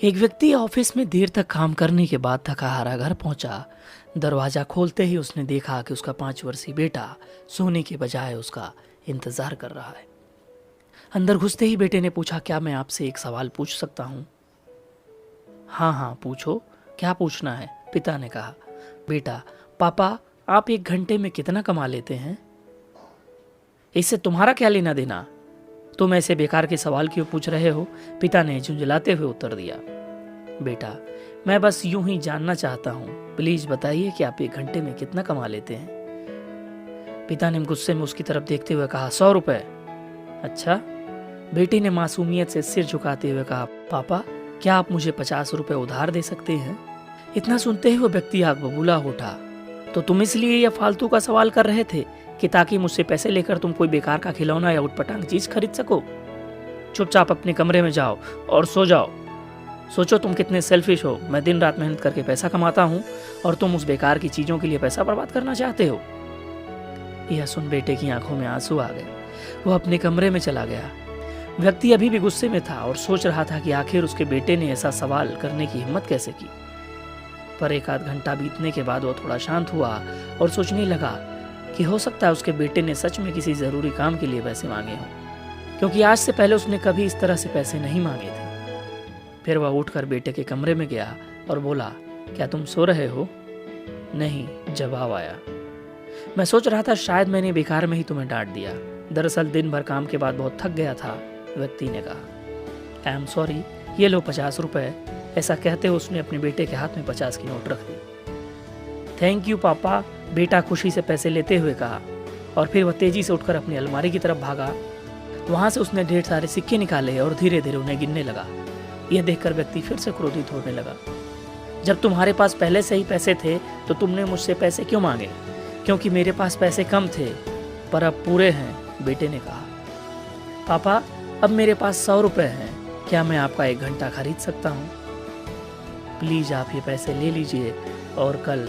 एक व्यक्ति ऑफिस में देर तक काम करने के बाद थका हारा घर पहुंचा। दरवाजा खोलते ही उसने देखा कि उसका 5 वर्षीय बेटा सोने के बजाय उसका इंतजार कर रहा है। अंदर घुसते ही बेटे ने पूछा, क्या मैं आपसे एक सवाल पूछ सकता हूँ? हाँ हाँ पूछो, क्या पूछना है? पिता ने कहा। बेटा, पापा आप 1 घंटे में कितना कमा लेते हैं? इससे तुम्हारा क्या लेना देना? तुम ऐसे बेकार के सवाल क्यों पूछ रहे हो? पिता ने झुंझलाते हुए उत्तर दिया। बेटा, मैं बस यूं ही जानना चाहता हूँ, प्लीज बताइए कि आप 1 घंटे में कितना कमा लेते हैं? पिता ने गुस्से में उसकी तरफ देखते हुए कहा, 100 रुपए। अच्छा? बेटे ने मासूमियत से सिर झुकाते हुए कहा, पापा क्या आप मुझे 50 रुपए उधार दे सकते हैं? इतना सुनते ही वो व्यक्ति आग बबूला हो उठा। तो तुम इसलिए यह फालतू का सवाल कर रहे थे कि ताकि मुझसे पैसे लेकर तुम कोई बेकार का खिलौना या उटपटांग चीज खरीद सको? चुपचाप अपने कमरे में जाओ और सो जाओ। सोचो तुम कितने सेल्फिश हो। मैं दिन रात मेहनत करके पैसा कमाता हूँ और तुम उस बेकार की चीजों के लिए पैसा बर्बाद करना चाहते हो। यह सुन बेटे की आंखों में आंसू आ गए। वो अपने कमरे में चला गया। व्यक्ति अभी भी गुस्से में था और सोच रहा था कि आखिर उसके बेटे ने ऐसा सवाल करने की हिम्मत कैसे की। पर 1 आध घंटा बीतने के बाद वो थोड़ा शांत हुआ और सोचने लगा कि हो सकता है उसके बेटे ने सच में किसी जरूरी काम के लिए पैसे मांगे हों, क्योंकि आज से पहले उसने कभी इस तरह से पैसे नहीं मांगे थे। फिर वह उठकर बेटे के कमरे में गया और बोला, क्या तुम सो रहे हो? नहीं, जवाब आया। मैं सोच रहा था शायद मैंने बेकार में ही तुम्हें डांट दिया। दरअसल दिन भर काम के बाद बहुत थक गया था, व्यक्ति ने कहा। आई एम सॉरी, ये लो 50 रुपए। ऐसा कहते हुए उसने अपने बेटे के हाथ में 50 की नोट रख दी। थैंक यू पापा, बेटा खुशी से पैसे लेते हुए कहा। और फिर वह तेजी से उठकर अपनी अलमारी की तरफ भागा। वहां से उसने ढेर सारे सिक्के निकाले और धीरे धीरे उन्हें गिनने लगा। यह देखकर व्यक्ति फिर से क्रोधित होने लगा। जब तुम्हारे पास पहले से ही पैसे थे तो तुमने मुझसे पैसे क्यों मांगे? क्योंकि मेरे पास पैसे कम थे पर अब पूरे हैं, बेटे ने कहा। पापा, अब मेरे पास 100 रुपए हैं, क्या मैं आपका 1 घंटा खरीद सकता हूँ? प्लीज आप ये पैसे ले लीजिए और कल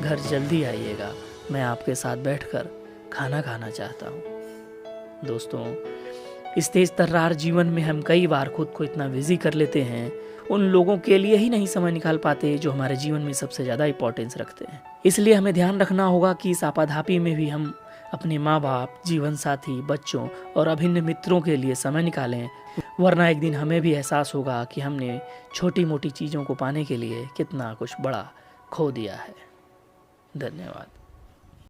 घर जल्दी आइएगा। मैं आपके साथ बैठकर खाना खाना चाहता हूँ। दोस्तों, इस तेज तर्रार जीवन में हम कई बार खुद को इतना बिजी कर लेते हैं, उन लोगों के लिए ही नहीं समय निकाल पाते जो हमारे जीवन में सबसे ज्यादा इंपॉर्टेंस रखते हैं। इसलिए हमें ध्यान रखना होगा कि इस आपाधापी में भी हम अपने माँ बाप, जीवन साथी, बच्चों और अभिन्न मित्रों के लिए समय निकालें, वरना एक दिन हमें भी एहसास होगा कि हमने छोटी मोटी चीज़ों को पाने के लिए कितना कुछ बड़ा खो दिया है। धन्यवाद।